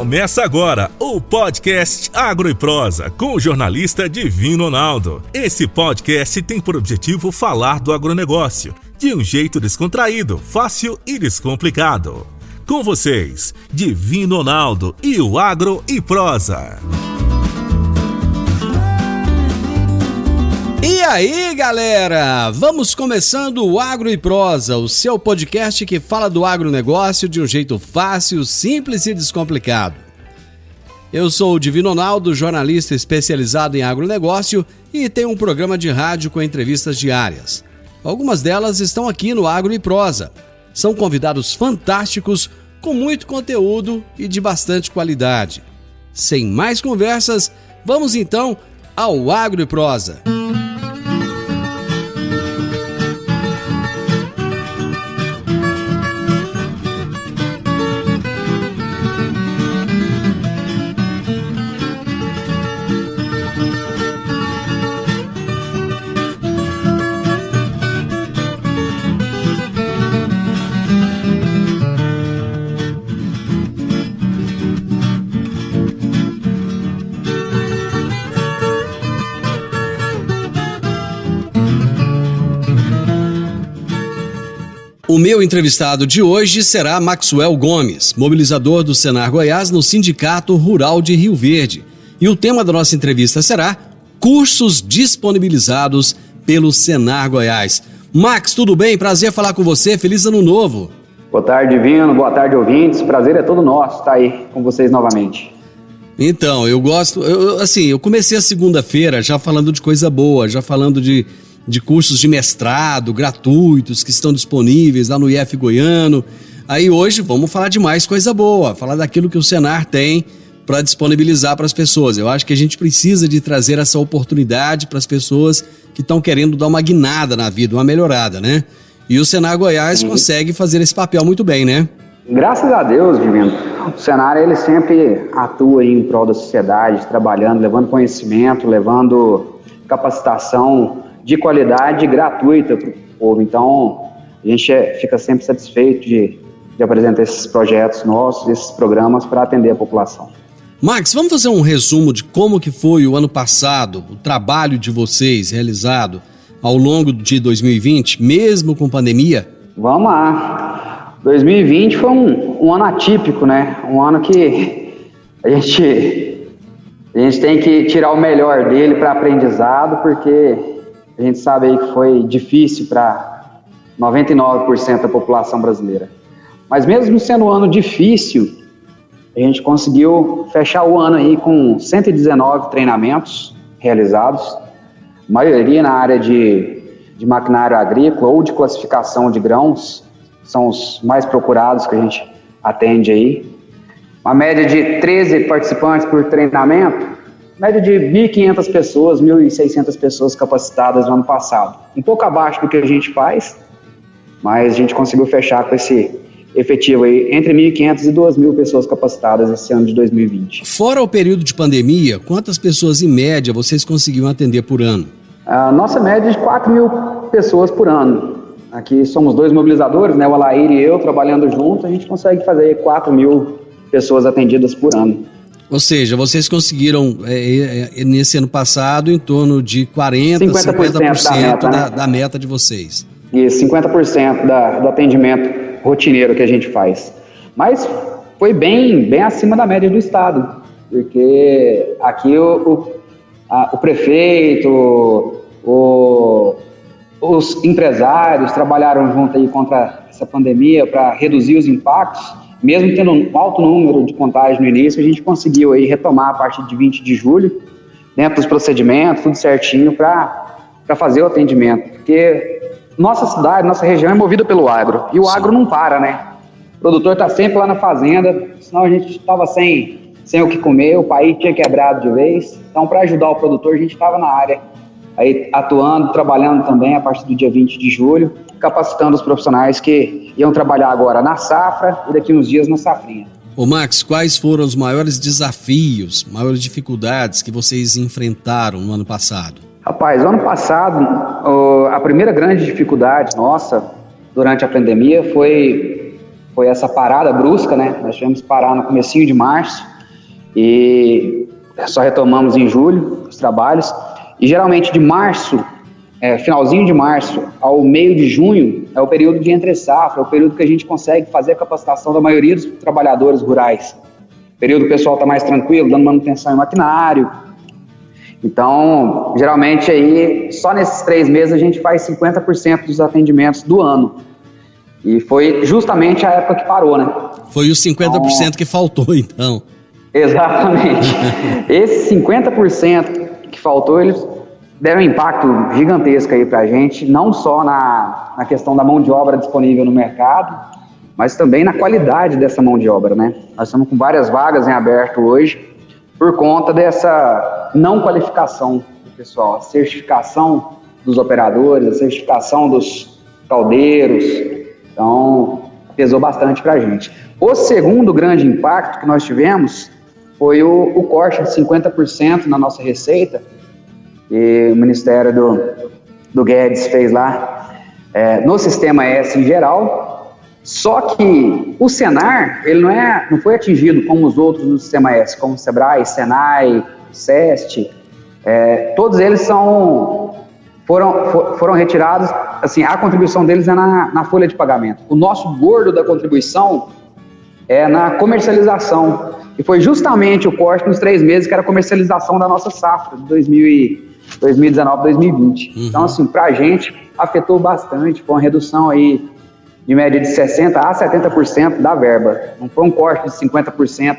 Começa agora o podcast Agro e Prosa com o jornalista Divino Ronaldo. Esse podcast tem por objetivo falar do agronegócio de um jeito descontraído, fácil e descomplicado. Com vocês, Divino Ronaldo e o Agro e Prosa. E aí, galera? Vamos começando o Agro e Prosa, o seu podcast que fala do agronegócio de um jeito fácil, simples e descomplicado. Eu sou o Divino Ronaldo, jornalista especializado em agronegócio e tenho um programa de rádio com entrevistas diárias. Algumas delas estão aqui no Agro e Prosa. São convidados fantásticos, com muito conteúdo e de bastante qualidade. Sem mais conversas, vamos então ao Agro e Prosa. O meu entrevistado de hoje será Maxwell Gomes, mobilizador do Senar Goiás no Sindicato Rural de Rio Verde. E o tema da nossa entrevista será cursos disponibilizados pelo Senar Goiás. Max, tudo bem? Prazer falar com você. Feliz Ano Novo. Boa tarde, Divino. Boa tarde, ouvintes. Prazer é todo nosso estar aí com vocês novamente. Então, eu gosto... Eu comecei a segunda-feira já falando de coisa boa, já falando de cursos de mestrado gratuitos que estão disponíveis lá no IF Goiano. Aí hoje vamos falar de mais coisa boa, falar daquilo que o Senar tem para disponibilizar para as pessoas. Eu acho que a gente precisa de trazer essa oportunidade para as pessoas que estão querendo dar uma guinada na vida, uma melhorada, né? E o Senar Goiás consegue fazer esse papel muito bem, né? Graças a Deus, Divino. O Senar, ele sempre atua em prol da sociedade, trabalhando, levando conhecimento, levando capacitação de qualidade gratuita para o povo. Então, a gente fica sempre satisfeito de apresentar esses projetos nossos, esses programas para atender a população. Max, vamos fazer um resumo de como que foi o ano passado, o trabalho de vocês realizado ao longo de 2020, mesmo com pandemia? Vamos lá. 2020 foi um ano atípico, né? Um ano que a gente tem que tirar o melhor dele para aprendizado, porque a gente sabe aí que foi difícil para 99% da população brasileira. Mas mesmo sendo um ano difícil, a gente conseguiu fechar o ano aí com 119 treinamentos realizados, maioria na área de maquinário agrícola ou de classificação de grãos, são os mais procurados que a gente atende aí. Uma média de 13 participantes por treinamento, média de 1.500 pessoas, 1.600 pessoas capacitadas no ano passado. Um pouco abaixo do que a gente faz, mas a gente conseguiu fechar com esse efetivo aí, entre 1.500 e 2.000 pessoas capacitadas esse ano de 2020. Fora o período de pandemia, quantas pessoas em média vocês conseguiam atender por ano? A nossa média é de 4.000 pessoas por ano. Aqui somos dois mobilizadores, né, o Alair e eu, trabalhando juntos, a gente consegue fazer 4.000 pessoas atendidas por ano. Ou seja, vocês conseguiram, nesse ano passado, em torno de 50% da meta de vocês. Isso, 50% do atendimento rotineiro que a gente faz. Mas foi bem acima da média do estado, porque aqui o prefeito, os empresários trabalharam junto aí contra essa pandemia para reduzir os impactos. Mesmo tendo um alto número de contágio no início, a gente conseguiu aí retomar a partir de 20 de julho, dentro dos procedimentos, tudo certinho, para fazer o atendimento. Porque nossa cidade, nossa região é movida pelo agro, e o agro não para, né? O produtor está sempre lá na fazenda, senão a gente estava sem o que comer, o país tinha quebrado de vez. Então, para ajudar o produtor, a gente estava na área, aí atuando, trabalhando também a partir do dia 20 de julho, capacitando os profissionais que iam trabalhar agora na safra e daqui uns dias na safrinha. Ô Max, quais foram os maiores desafios, maiores dificuldades que vocês enfrentaram no ano passado? Rapaz, o ano passado, a primeira grande dificuldade nossa durante a pandemia foi essa parada brusca, né? Nós tivemos que parar no comecinho de março, e só retomamos em julho os trabalhos. E geralmente de março, finalzinho de março ao meio de junho, é o período de entre-safra, é o período que a gente consegue fazer a capacitação da maioria dos trabalhadores rurais. Período que o pessoal está mais tranquilo, dando manutenção em maquinário. Então, geralmente aí, só nesses 3 meses a gente faz 50% dos atendimentos do ano. E foi justamente a época que parou, né? Foi os 50% que faltou, então. Exatamente. Esses 50% que faltou, eles deram um impacto gigantesco aí pra gente, não só na questão da mão de obra disponível no mercado, mas também na qualidade dessa mão de obra, né? Nós estamos com várias vagas em aberto hoje por conta dessa não qualificação do pessoal, a certificação dos operadores, a certificação dos caldeiros. Então, pesou bastante para a gente. O segundo grande impacto que nós tivemos foi o corte de 50% na nossa receita, que o Ministério do Guedes fez lá no Sistema S em geral. Só que o Senar, ele não foi atingido como os outros do Sistema S, como o Sebrae, Senai, SEST. Todos eles foram retirados, assim, a contribuição deles é na folha de pagamento. O nosso gordo da contribuição é na comercialização. E foi justamente o corte nos 3 meses que era a comercialização da nossa safra de 2019, 2020. Então, assim, pra gente afetou bastante, foi uma redução aí de média de 60% a 70% da verba. Não foi um corte de 50%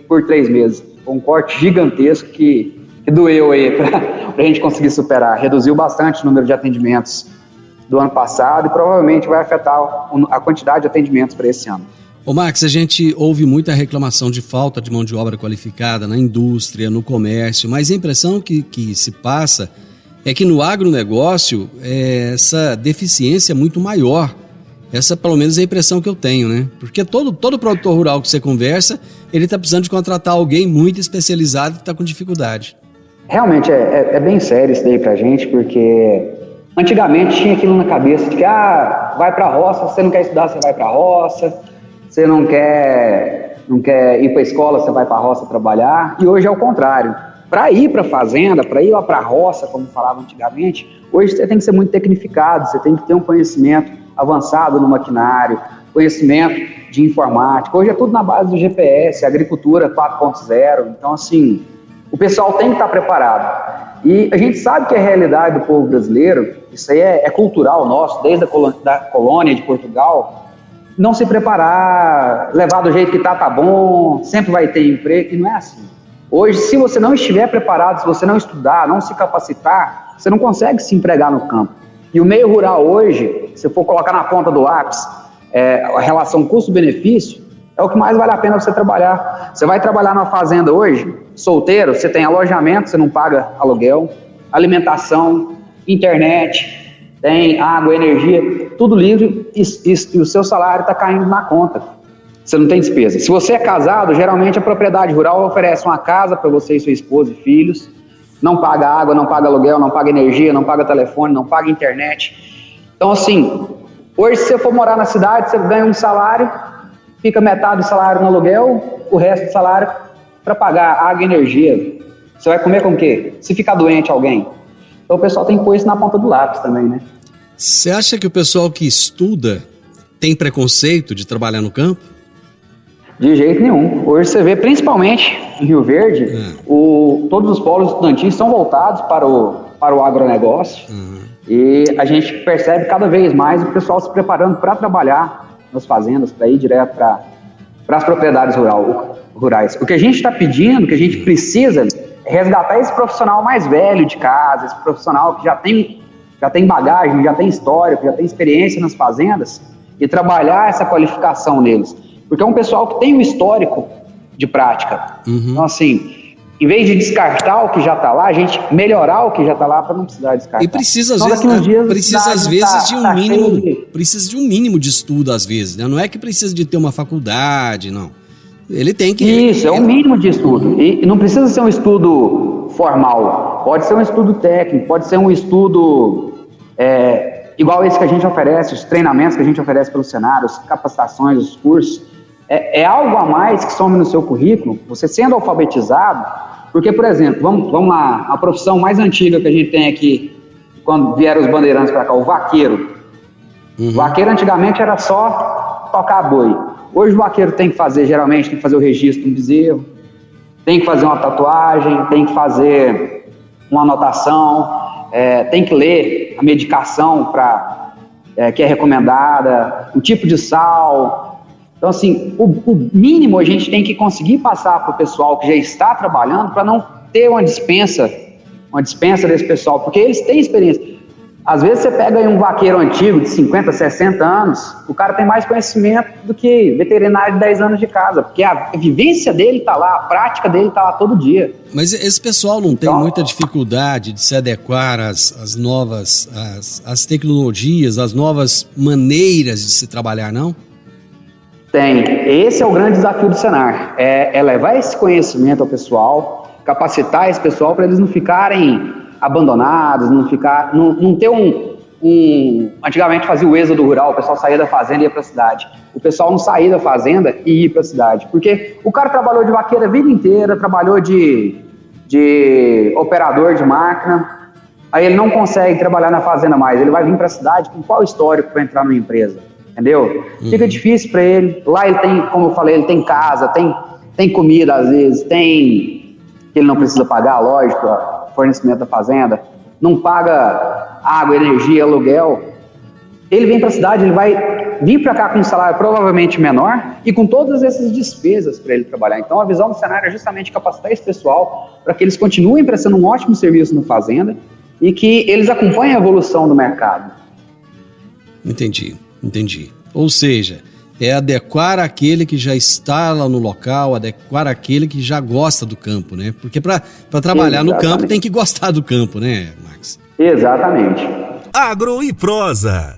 por 3 meses. Foi um corte gigantesco que doeu aí para a gente conseguir superar. Reduziu bastante o número de atendimentos do ano passado e provavelmente vai afetar a quantidade de atendimentos para esse ano. Ô Max, a gente ouve muita reclamação de falta de mão de obra qualificada na indústria, no comércio, mas a impressão que se passa é que no agronegócio essa deficiência é muito maior. Essa, pelo menos, é a impressão que eu tenho, né? Porque todo produtor rural que você conversa, ele está precisando de contratar alguém muito especializado que está com dificuldade. Realmente é bem sério isso daí pra gente, porque antigamente tinha aquilo na cabeça de que vai pra roça, você não quer estudar, você vai pra roça, você não quer ir pra escola, você vai pra roça trabalhar, e hoje é o contrário. Para ir pra fazenda, para ir lá pra roça, como falava antigamente, hoje você tem que ser muito tecnificado, você tem que ter um conhecimento avançado no maquinário, conhecimento de informática. Hoje é tudo na base do GPS, agricultura 4.0. Então, assim, o pessoal tem que estar preparado. E a gente sabe que a realidade do povo brasileiro, isso aí é cultural nosso, desde a colônia de Portugal, não se preparar, levar do jeito que tá bom, sempre vai ter emprego, e não é assim. Hoje, se você não estiver preparado, se você não estudar, não se capacitar, você não consegue se empregar no campo. E o meio rural hoje, se for colocar na ponta do lápis, a relação custo-benefício, é o que mais vale a pena você trabalhar. Você vai trabalhar numa fazenda hoje, solteiro, você tem alojamento, você não paga aluguel, alimentação, internet, tem água, energia, tudo livre e o seu salário está caindo na conta. Você não tem despesa. Se você é casado, geralmente a propriedade rural oferece uma casa para você e sua esposa e filhos, não paga água, não paga aluguel, não paga energia, não paga telefone, não paga internet. Então, assim, hoje se você for morar na cidade, você ganha um salário, fica metade do salário no aluguel, o resto do salário para pagar água e energia. Você vai comer com o quê? Se ficar doente alguém. Então o pessoal tem que pôr isso na ponta do lápis também, né? Você acha que o pessoal que estuda tem preconceito de trabalhar no campo? De jeito nenhum. Hoje você vê, principalmente em Rio Verde, todos os polos estudantis são voltados para o agronegócio. E a gente percebe cada vez mais o pessoal se preparando para trabalhar nas fazendas, para ir direto para as propriedades rurais. O que a gente está pedindo, o que a gente precisa é resgatar esse profissional mais velho de casa, esse profissional que já tem bagagem, já tem histórico, já tem experiência nas fazendas e trabalhar essa qualificação neles. Porque é um pessoal que tem um histórico de prática. Então, assim, em vez de descartar o que já está lá, a gente melhorar o que já está lá para não precisar descartar. E precisa, às vezes, de um mínimo de estudo, às vezes, né? Não é que precisa de ter uma faculdade, não. Ele tem que... Isso, é um mínimo de estudo. E não precisa ser um estudo formal. Pode ser um estudo técnico, pode ser um estudo igual esse que a gente oferece, os treinamentos que a gente oferece pelo Senar, as capacitações, os cursos. é algo a mais que some no seu currículo, você sendo alfabetizado, porque, por exemplo, vamos lá, a profissão mais antiga que a gente tem aqui, quando vieram os bandeirantes para cá, o vaqueiro. O vaqueiro antigamente era só tocar boi. Hoje o vaqueiro geralmente tem que fazer o registro no bezerro, tem que fazer uma tatuagem, tem que fazer uma anotação, tem que ler a medicação que é recomendada, o tipo de sal. Então, assim, o mínimo a gente tem que conseguir passar para o pessoal que já está trabalhando para não ter uma dispensa desse pessoal, porque eles têm experiência. Às vezes você pega aí um vaqueiro antigo de 50, 60 anos, o cara tem mais conhecimento do que veterinário de 10 anos de casa, porque a vivência dele está lá, a prática dele está lá todo dia. Mas esse pessoal não tem muita dificuldade de se adequar às novas às tecnologias, às novas maneiras de se trabalhar, não? Tem. Esse é o grande desafio do Senar, é levar esse conhecimento ao pessoal, capacitar esse pessoal para eles não ficarem abandonados, não ter antigamente fazia o êxodo rural, o pessoal saía da fazenda e ia para a cidade. O pessoal não saía da fazenda e ia para a cidade, porque o cara trabalhou de vaqueiro a vida inteira, trabalhou de operador de máquina, aí ele não consegue trabalhar na fazenda mais, ele vai vir para a cidade com qual histórico para entrar numa empresa, entendeu? Fica difícil para ele. Lá ele tem, como eu falei, ele tem casa, tem comida às vezes, tem que ele não precisa pagar, lógico, fornecimento da fazenda, não paga água, energia, aluguel. Ele vem para a cidade, ele vai vir para cá com um salário provavelmente menor e com todas essas despesas para ele trabalhar. Então a visão do Senar é justamente capacitar esse pessoal para que eles continuem prestando um ótimo serviço na fazenda e que eles acompanhem a evolução do mercado. Entendi. Ou seja, é adequar aquele que já está lá no local, adequar aquele que já gosta do campo, né? Porque para trabalhar no campo tem que gostar do campo, né, Max? Exatamente. Agro e Prosa.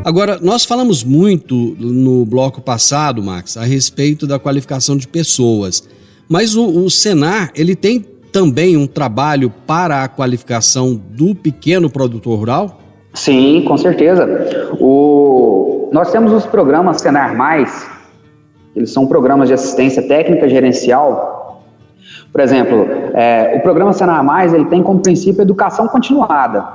Agora, nós falamos muito no bloco passado, Max, a respeito da qualificação de pessoas, mas o Senar, ele tem também um trabalho para a qualificação do pequeno produtor rural? Sim, com certeza. Nós temos os programas Senar Mais, eles são programas de assistência técnica gerencial. Por exemplo, o programa Senar Mais, ele tem como princípio a educação continuada,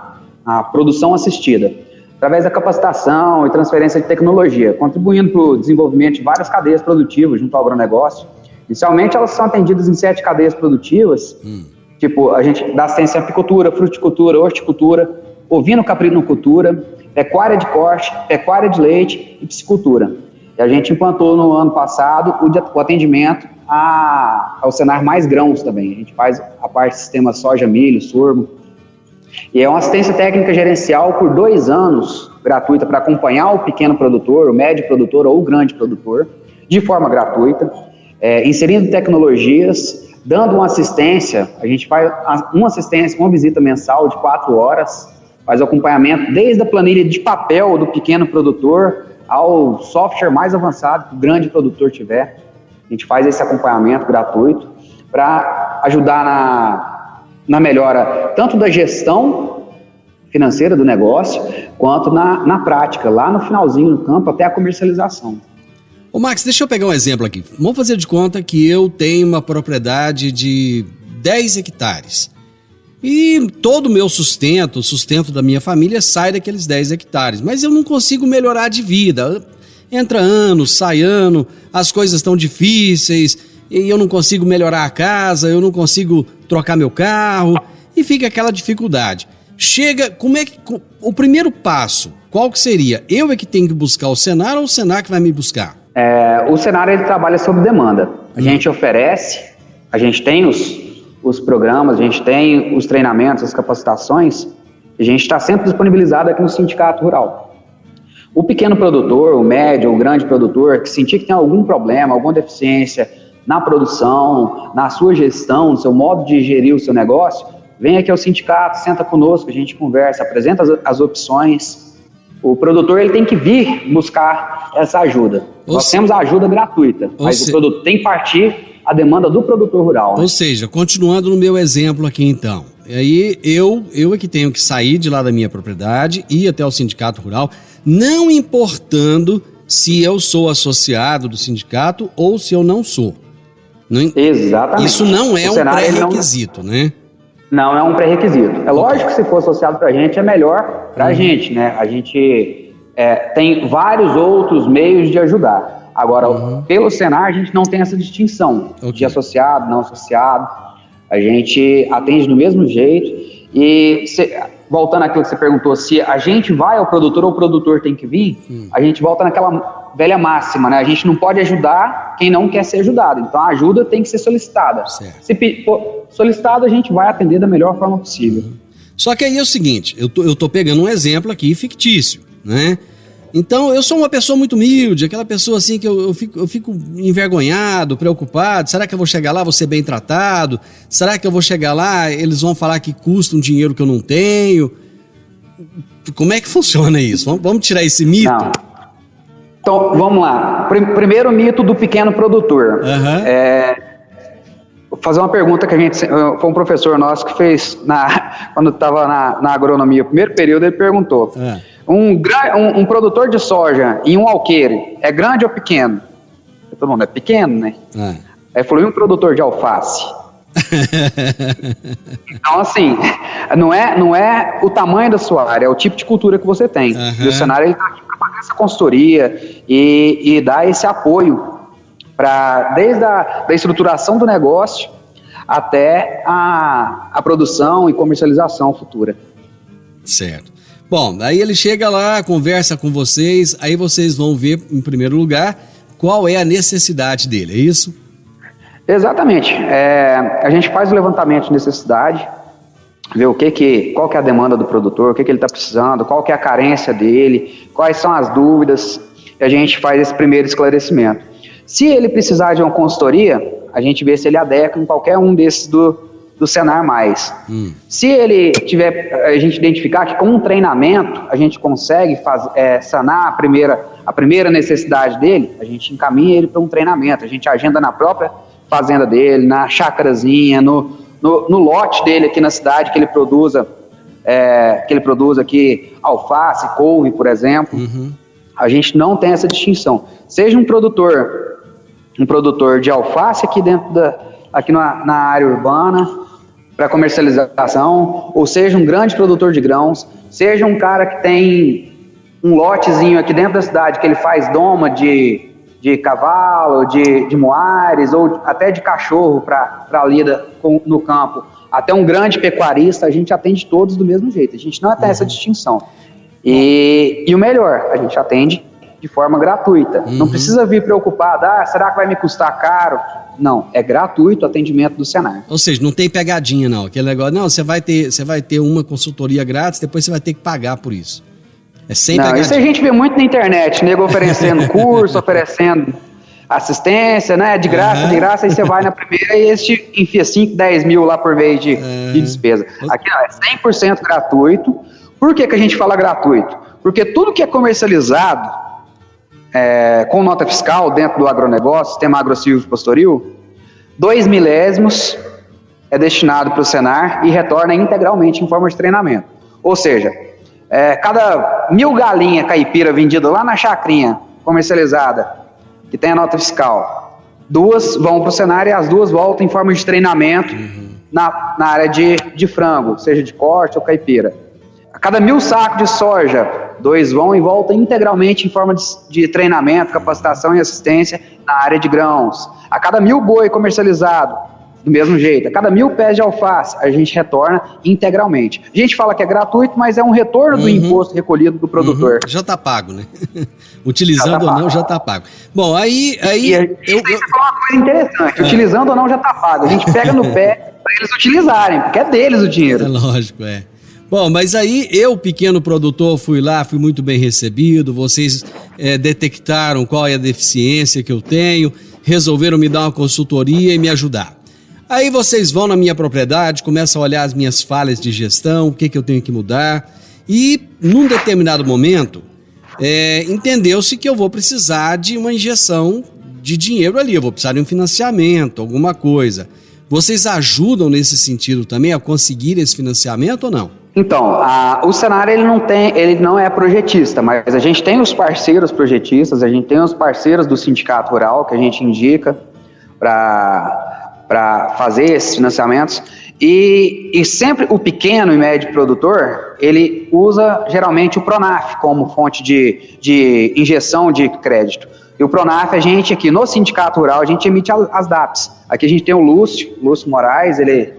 a produção assistida, através da capacitação e transferência de tecnologia, contribuindo para o desenvolvimento de várias cadeias produtivas junto ao agronegócio. Inicialmente, elas são atendidas em 7 cadeias produtivas, tipo, a gente dá assistência à apicultura, fruticultura, horticultura, ovino-caprinocultura, pecuária de corte, pecuária de leite e piscicultura. E a gente implantou no ano passado o atendimento ao Senar Mais grãos também. A gente faz a parte do sistema soja, milho, sorgo. E é uma assistência técnica gerencial por 2 anos, gratuita, para acompanhar o pequeno produtor, o médio produtor ou o grande produtor, de forma gratuita, inserindo tecnologias, dando uma assistência. A gente faz uma visita mensal de 4 horas, faz o acompanhamento desde a planilha de papel do pequeno produtor ao software mais avançado que o grande produtor tiver. A gente faz esse acompanhamento gratuito para ajudar na melhora tanto da gestão financeira do negócio, quanto na prática, lá no finalzinho no campo, até a comercialização. Ô Max, deixa eu pegar um exemplo aqui. Vamos fazer de conta que eu tenho uma propriedade de 10 hectares. E todo o meu sustento, o sustento da minha família sai daqueles 10 hectares. Mas eu não consigo melhorar de vida. Entra ano, sai ano, as coisas estão difíceis, e eu não consigo melhorar a casa, eu não consigo trocar meu carro, e fica aquela dificuldade. O primeiro passo, qual que seria? Eu é que tenho que buscar o Senar ou o Senar que vai me buscar? O Senar, ele trabalha sob demanda. A gente oferece, a gente tem os programas, a gente tem os treinamentos, as capacitações, a gente está sempre disponibilizado aqui no Sindicato Rural. O pequeno produtor, o médio, o grande produtor, que sentir que tem algum problema, alguma deficiência na produção, na sua gestão, no seu modo de gerir o seu negócio, vem aqui ao sindicato, senta conosco, a gente conversa, apresenta as opções. O produtor ele tem que vir buscar essa ajuda. Nós temos a ajuda gratuita, mas o produto tem que partir a demanda do produtor rural. Ou seja, continuando no meu exemplo aqui então, aí eu é que tenho que sair de lá da minha propriedade, ir até o sindicato rural, não importando se eu sou associado do sindicato ou se eu não sou. Exatamente. Isso não é um pré-requisito, né? Não é um pré-requisito. É lógico que se for associado para a gente, é melhor para a gente, né? A gente tem vários outros meios de ajudar. Agora, pelo Senar, a gente não tem essa distinção de associado, não associado. A gente atende do mesmo jeito. E, voltando àquilo que você perguntou, se a gente vai ao produtor ou o produtor tem que vir, a gente volta naquela velha máxima, né? A gente não pode ajudar quem não quer ser ajudado. Então, a ajuda tem que ser solicitada. Certo. Se for solicitado, a gente vai atender da melhor forma possível. Só que aí é o seguinte, eu tô pegando um exemplo aqui fictício, né? Então, eu sou uma pessoa muito humilde, aquela pessoa assim que eu fico envergonhado, preocupado. Será que eu vou chegar lá, vou ser bem tratado? Será que eu vou chegar lá, eles vão falar que custa um dinheiro que eu não tenho? Como é que funciona isso? Vamos tirar esse mito? Não. Então, vamos lá. Primeiro mito do pequeno produtor. Vou fazer uma pergunta que foi um professor nosso que fez quando estava na agronomia, o primeiro período, ele perguntou. Um produtor de soja em um alqueire é grande ou pequeno? Todo mundo é pequeno, né? Aí falou, e um produtor de alface? Então, assim, não é o tamanho da sua área, é o tipo de cultura que você tem. E o Senar está aqui para fazer essa consultoria e dar esse apoio desde a estruturação do negócio até a produção e comercialização futura. Certo. Bom, aí ele chega lá, conversa com vocês, aí vocês vão ver, em primeiro lugar, qual é a necessidade dele, é isso? Exatamente. A gente faz o levantamento de necessidade, ver qual que é a demanda do produtor, o que ele está precisando, qual que é a carência dele, quais são as dúvidas, e a gente faz esse primeiro esclarecimento. Se ele precisar de uma consultoria, a gente vê se ele adequa em qualquer um desses do Senar+. Se ele a gente identificar que com um treinamento a gente consegue sanar a primeira necessidade dele, a gente encaminha ele para um treinamento, a gente agenda na própria fazenda dele, na chácarazinha, no lote dele aqui na cidade que ele produza aqui alface, couve, por exemplo. A gente não tem essa distinção. Seja um produtor de alface aqui na área urbana para comercialização, ou seja um grande produtor de grãos, seja um cara que tem um lotezinho aqui dentro da cidade que ele faz doma de cavalo, de moares ou até de cachorro para lida no campo, até um grande pecuarista, a gente atende todos do mesmo jeito, a gente não tem essa distinção. E o melhor, a gente atende de forma gratuita. Não precisa vir preocupado, será que vai me custar caro? Não, é gratuito o atendimento do Senar. Ou seja, não tem pegadinha não, aquele negócio, não, você vai ter uma consultoria grátis, depois você vai ter que pagar por isso. É sem pegadinha. Isso a gente vê muito na internet, nego oferecendo curso, oferecendo assistência, né, de graça, aí você vai na primeira e esse te enfia 5, 10 mil lá por mês de despesa. Aqui é 100% gratuito. Por que a gente fala gratuito? Porque tudo que é comercializado com nota fiscal dentro do agronegócio, sistema agrocivil pastoril, 2 milésimos é destinado para o Senar e retorna integralmente em forma de treinamento. Ou seja, cada 1.000 galinhas caipira vendidas lá na chacrinha comercializada, que tem a nota fiscal, 2 vão para o Senar e as 2 voltam em forma de treinamento na área de frango, seja de corte ou caipira. A cada 1.000 sacos de soja, 2 vão e voltam integralmente em forma de treinamento, capacitação e assistência na área de grãos. A cada 1.000 boi comercializado, do mesmo jeito. A cada 1.000 pés de alface, a gente retorna integralmente. A gente fala que é gratuito, mas é um retorno do imposto recolhido do produtor. Já está pago, né? Utilizando ou não, já está pago. Bom, aí você falou uma coisa interessante. Utilizando ou não, já está pago. A gente pega no pé para eles utilizarem, porque é deles o dinheiro. É lógico, Bom, mas aí eu, pequeno produtor, fui lá, fui muito bem recebido, vocês detectaram qual é a deficiência que eu tenho, resolveram me dar uma consultoria e me ajudar. Aí vocês vão na minha propriedade, começam a olhar as minhas falhas de gestão, o que eu tenho que mudar, e num determinado momento, entendeu-se que eu vou precisar de uma injeção de dinheiro ali, eu vou precisar de um financiamento, alguma coisa. Vocês ajudam nesse sentido também a conseguir esse financiamento ou não? Então, o Senar ele não é projetista, mas a gente tem os parceiros projetistas, a gente tem os parceiros do Sindicato Rural que a gente indica para fazer esses financiamentos. E sempre o pequeno e médio produtor, ele usa geralmente o Pronaf como fonte de injeção de crédito. E o Pronaf, a gente aqui no Sindicato Rural, a gente emite as DAPs. Aqui a gente tem o Lúcio Moraes, ele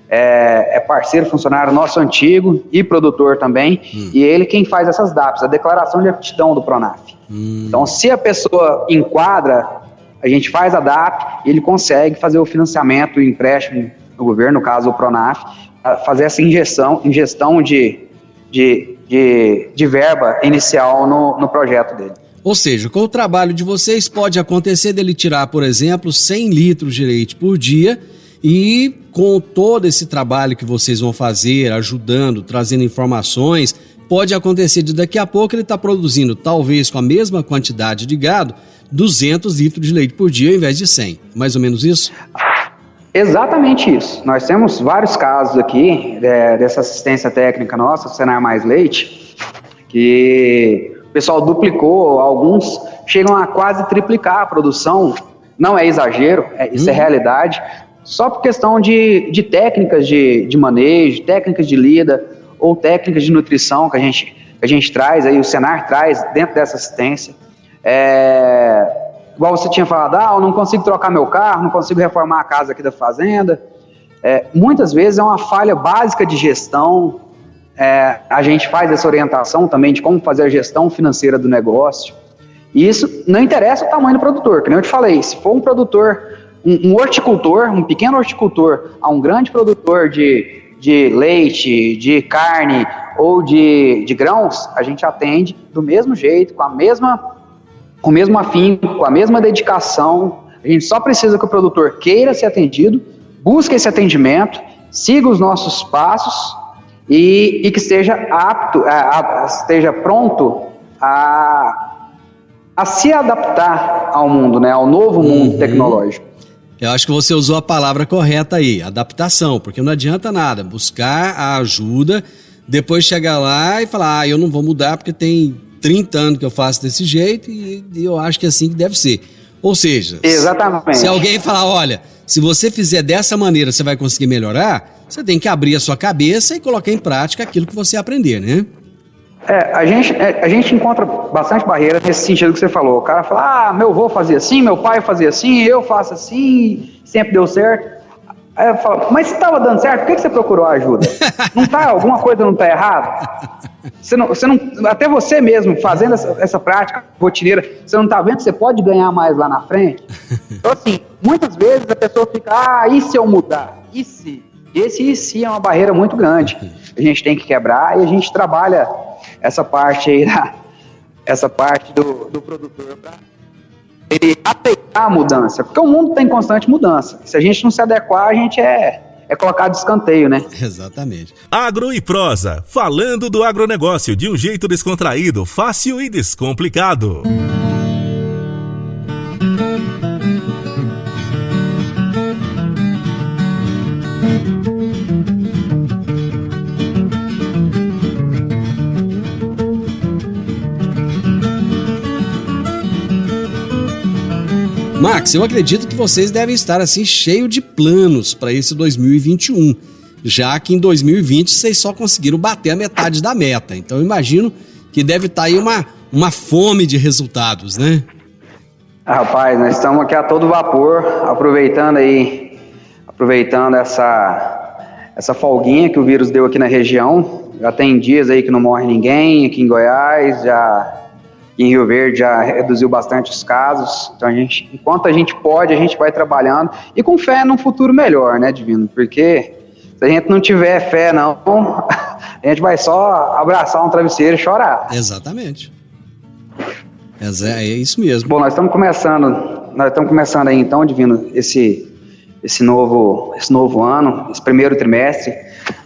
é parceiro, funcionário nosso antigo e produtor também, e ele quem faz essas DAPs, a declaração de aptidão do Pronaf. Então, se a pessoa enquadra, a gente faz a DAP e ele consegue fazer o financiamento e empréstimo no governo, no caso o Pronaf, fazer essa ingestão de verba inicial no projeto dele. Ou seja, com o trabalho de vocês pode acontecer dele tirar, por exemplo, 100 litros de leite por dia e com todo esse trabalho que vocês vão fazer, ajudando, trazendo informações, pode acontecer de daqui a pouco ele está produzindo, talvez com a mesma quantidade de gado, 200 litros de leite por dia ao invés de 100. Mais ou menos isso? Exatamente isso. Nós temos vários casos aqui dessa assistência técnica nossa, Senar Mais Leite, que o pessoal duplicou, alguns chegam a quase triplicar a produção. Não é exagero, isso é realidade. Só por questão de técnicas de manejo, técnicas de lida ou técnicas de nutrição que a gente traz, aí o Senar traz dentro dessa assistência. Igual você tinha falado, eu não consigo trocar meu carro, não consigo reformar a casa aqui da fazenda. Muitas vezes é uma falha básica de gestão. A gente faz essa orientação também de como fazer a gestão financeira do negócio. E isso não interessa o tamanho do produtor, que nem eu te falei, se for um produtor, um horticultor, um pequeno horticultor, a um grande produtor de leite, de carne ou de grãos, a gente atende do mesmo jeito, com o mesmo afinco, com a mesma dedicação. A gente só precisa que o produtor queira ser atendido, busque esse atendimento, siga os nossos passos e que esteja apto, esteja pronto a se adaptar ao mundo, né, ao novo mundo tecnológico. Eu acho que você usou a palavra correta aí, adaptação, porque não adianta nada buscar a ajuda, depois chegar lá e falar, eu não vou mudar porque tem 30 anos que eu faço desse jeito e eu acho que é assim que deve ser. Ou seja, exatamente. Se alguém falar, olha, se você fizer dessa maneira você vai conseguir melhorar, você tem que abrir a sua cabeça e colocar em prática aquilo que você aprender, né? A gente encontra bastante barreira nesse sentido que você falou. O cara fala, meu avô fazia assim, meu pai fazia assim, eu faço assim, sempre deu certo. Aí eu falo, mas se estava dando certo, por que você procurou ajuda? Alguma coisa não está errada? Você não, até você mesmo, fazendo essa prática rotineira, você não está vendo que você pode ganhar mais lá na frente? Então, assim, muitas vezes a pessoa fica, e se eu mudar? E se? Esse e se é uma barreira muito grande. A gente tem que quebrar e a gente trabalha essa parte aí, essa parte do produtor para ele aceitar a mudança, porque o mundo está em constante mudança. Se a gente não se adequar, a gente é colocado de escanteio, né? Exatamente. Agro e Prosa, falando do agronegócio de um jeito descontraído, fácil e descomplicado. Max, eu acredito que vocês devem estar assim cheio de planos para esse 2021, já que em 2020 vocês só conseguiram bater a metade da meta. Então eu imagino que deve estar aí uma fome de resultados, né? Rapaz, nós estamos aqui a todo vapor, aproveitando essa folguinha que o vírus deu aqui na região. Já tem dias aí que não morre ninguém, aqui em Goiás, em Rio Verde já reduziu bastante os casos. Então enquanto a gente pode, a gente vai trabalhando e com fé num futuro melhor, né, Divino? Porque se a gente não tiver fé, não, a gente vai só abraçar um travesseiro e chorar. Exatamente. É isso mesmo. Bom, nós estamos começando aí então, Divino, esse novo ano, esse primeiro trimestre,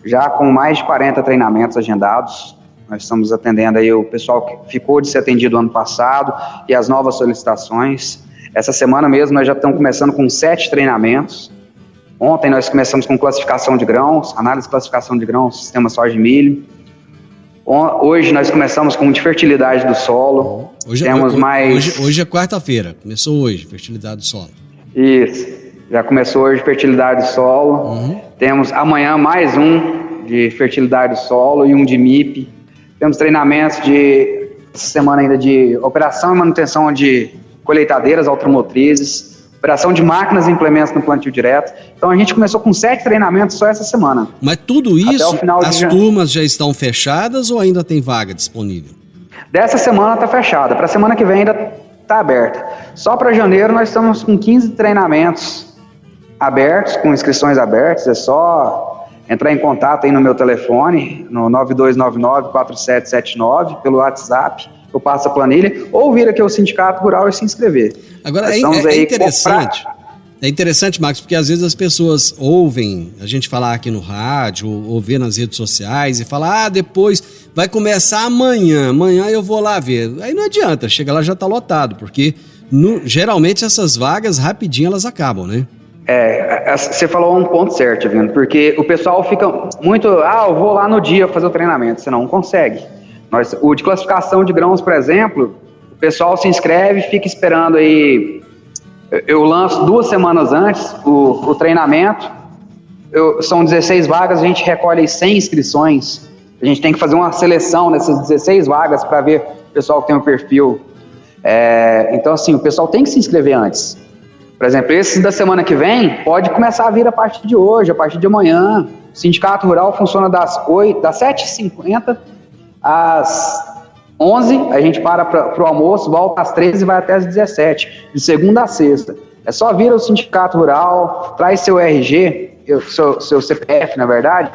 já com mais de 40 treinamentos agendados. Nós estamos atendendo aí o pessoal que ficou de ser atendido ano passado e as novas solicitações. Essa semana mesmo nós já estamos começando com 7 treinamentos. Ontem nós começamos com classificação de grãos, análise de classificação de grãos, sistema soja e milho. Hoje nós começamos com de fertilidade do solo. Hoje é quarta-feira, começou hoje, fertilidade do solo. Isso, já começou hoje fertilidade do solo. Temos amanhã mais um de fertilidade do solo e um de MIP. Temos treinamentos essa semana ainda de operação e manutenção de colheitadeiras automotrizes, operação de máquinas e implementos no plantio direto. Então a gente começou com 7 treinamentos só essa semana. Mas tudo isso, as turmas já estão fechadas ou ainda tem vaga disponível? Dessa semana está fechada, para a semana que vem ainda está aberta. Só para janeiro nós estamos com 15 treinamentos abertos, com inscrições abertas, é só entrar em contato aí no meu telefone, no 9299-4779, pelo WhatsApp, eu passo a planilha, ou vir aqui ao Sindicato Rural e se inscrever. Agora, é interessante, Marcos, porque às vezes as pessoas ouvem a gente falar aqui no rádio, ou vê nas redes sociais, e fala, depois vai começar amanhã eu vou lá ver. Aí não adianta, chega lá já está lotado, porque geralmente essas vagas rapidinho elas acabam, né? Você falou um ponto certo, Divino, porque o pessoal fica muito, eu vou lá no dia fazer o treinamento, você não consegue. O de classificação de grãos, por exemplo, o pessoal se inscreve, fica esperando aí, eu lanço 2 semanas antes o treinamento, são 16 vagas, a gente recolhe aí 100 inscrições, a gente tem que fazer uma seleção nessas 16 vagas para ver o pessoal que tem o perfil. Então assim, o pessoal tem que se inscrever antes. Por exemplo, esse da semana que vem pode começar a vir a partir de hoje, a partir de amanhã. O Sindicato Rural funciona das 7h50 às 11, a gente para o almoço, volta às 13 e vai até às 17, de segunda a sexta. É só vir ao Sindicato Rural, traz seu RG, seu CPF, na verdade.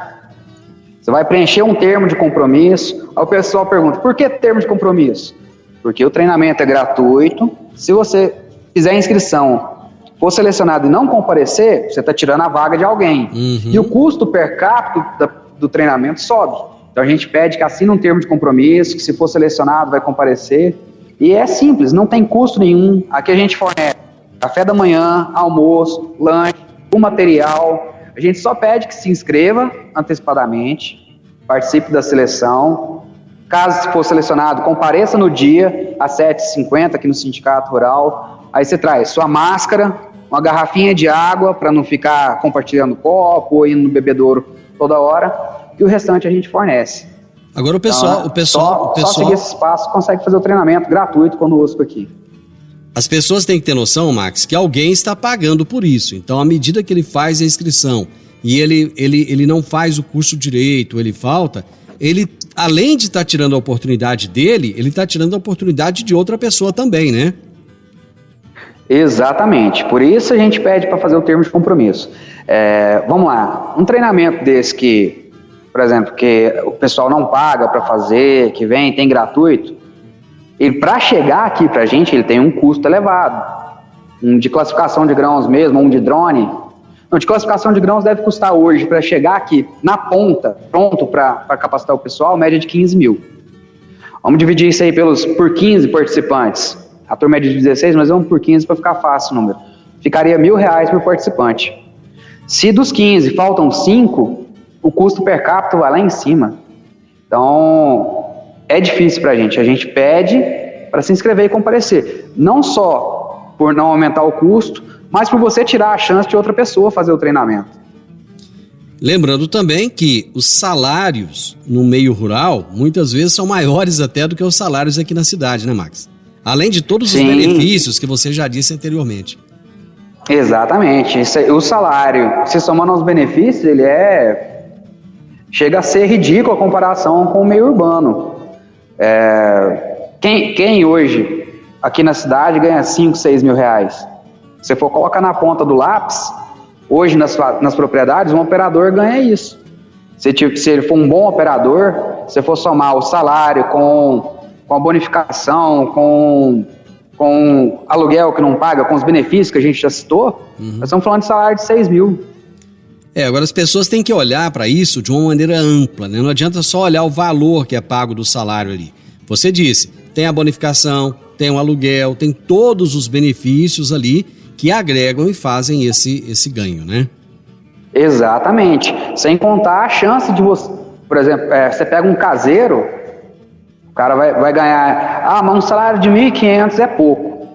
Você vai preencher um termo de compromisso. Aí o pessoal pergunta, por que termo de compromisso? Porque o treinamento é gratuito. Se você fizer a inscrição, for selecionado e não comparecer, você está tirando a vaga de alguém. E o custo per capita do treinamento sobe. Então a gente pede que assine um termo de compromisso, que se for selecionado vai comparecer. E é simples, não tem custo nenhum. Aqui a gente fornece café da manhã, almoço, lanche, o material. A gente só pede que se inscreva antecipadamente, participe da seleção. Caso for selecionado, compareça no dia, às 7h50 aqui no Sindicato Rural. Aí você traz sua máscara, uma garrafinha de água para não ficar compartilhando copo ou indo no bebedouro toda hora, e o restante a gente fornece. Agora o pessoal só seguir esse espaço consegue fazer o treinamento gratuito conosco aqui. As pessoas têm que ter noção, Max, que alguém está pagando por isso. Então, à medida que ele faz a inscrição e ele não faz o curso direito, ele falta, ele, além de estar tirando a oportunidade dele, ele está tirando a oportunidade de outra pessoa também, né? Exatamente, por isso a gente pede para fazer o termo de compromisso. Vamos lá, um treinamento desse que, por exemplo, que o pessoal não paga para fazer, que tem gratuito, ele para chegar aqui para a gente, ele tem um custo elevado. Um de classificação de grãos mesmo, um de drone. Não, de classificação de grãos deve custar hoje, para chegar aqui na ponta, pronto para capacitar o pessoal, média de 15 mil. Vamos dividir isso aí por 15 participantes. A turma é de 16, mas vamos por 15 para ficar fácil o número. Ficaria R$1.000 por participante. Se dos 15 faltam 5, o custo per capita vai lá em cima. Então, é difícil para a gente pede para se inscrever e comparecer. Não só por não aumentar o custo, mas por você tirar a chance de outra pessoa fazer o treinamento. Lembrando também que os salários no meio rural, muitas vezes são maiores até do que os salários aqui na cidade, né, Max? Além de todos os benefícios que você já disse anteriormente. Exatamente. O salário, se somando aos benefícios, ele chega a ser ridículo a comparação com o meio urbano. Quem hoje, aqui na cidade, ganha 5, 6 mil reais? Se você for colocar na ponta do lápis, hoje nas propriedades, um operador ganha isso. Se ele for um bom operador, se você for somar o salário com a bonificação, com aluguel que não paga, com os benefícios que a gente já citou, nós estamos falando de salário de 6 mil. Agora as pessoas têm que olhar para isso de uma maneira ampla, né? Não adianta só olhar o valor que é pago do salário ali. Você disse, tem a bonificação, tem o aluguel, tem todos os benefícios ali que agregam e fazem esse ganho, né? Exatamente. Sem contar a chance de você, por exemplo, você pega um caseiro, o cara vai ganhar, mas um salário de R$ 1.500 é pouco,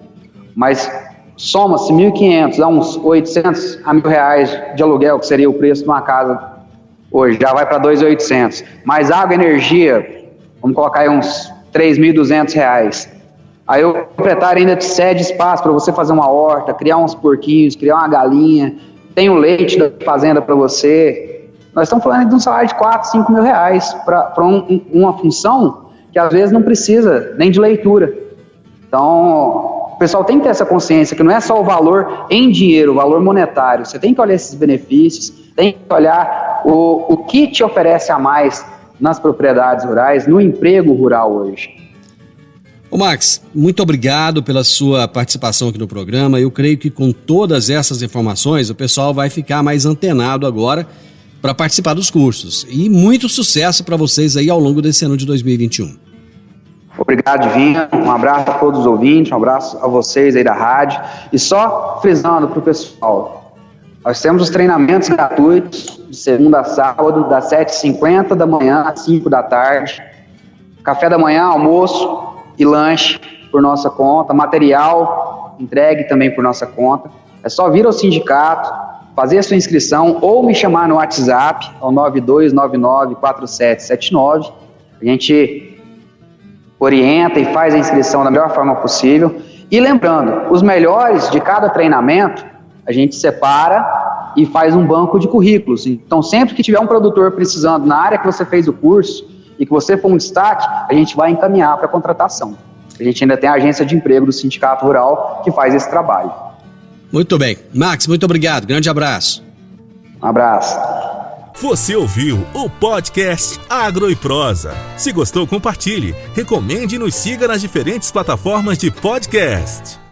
mas soma-se 1.500 a uns 800 a R$1.000 de aluguel, que seria o preço de uma casa hoje, já vai para 2.800. Mais água e energia, vamos colocar aí uns R$3.200. Aí o proprietário ainda te cede espaço para você fazer uma horta, criar uns porquinhos, criar uma galinha, tem o leite da fazenda para você. Nós estamos falando de um salário de R$4.000, R$5.000 para uma função que às vezes não precisa nem de leitura. Então, o pessoal tem que ter essa consciência que não é só o valor em dinheiro, o valor monetário. Você tem que olhar esses benefícios, tem que olhar o que te oferece a mais nas propriedades rurais, no emprego rural hoje. Ô Max, muito obrigado pela sua participação aqui no programa. Eu creio que com todas essas informações o pessoal vai ficar mais antenado agora para participar dos cursos. E muito sucesso para vocês aí ao longo desse ano de 2021. Obrigado, Divino. Um abraço a todos os ouvintes, um abraço a vocês aí da rádio. E só frisando para o pessoal, nós temos os treinamentos gratuitos de segunda a sábado, das 7h50 da manhã às 5 da tarde. Café da manhã, almoço e lanche por nossa conta. Material entregue também por nossa conta. É só vir ao sindicato, fazer a sua inscrição ou me chamar no WhatsApp, ao 92994779. A gente orienta e faz a inscrição da melhor forma possível. E lembrando, os melhores de cada treinamento, a gente separa e faz um banco de currículos. Então, sempre que tiver um produtor precisando na área que você fez o curso e que você for um destaque, a gente vai encaminhar para contratação. A gente ainda tem a agência de emprego do Sindicato Rural que faz esse trabalho. Muito bem. Max, muito obrigado. Grande abraço. Um abraço. Você ouviu o podcast Agro e Prosa. Se gostou, compartilhe, recomende e nos siga nas diferentes plataformas de podcast.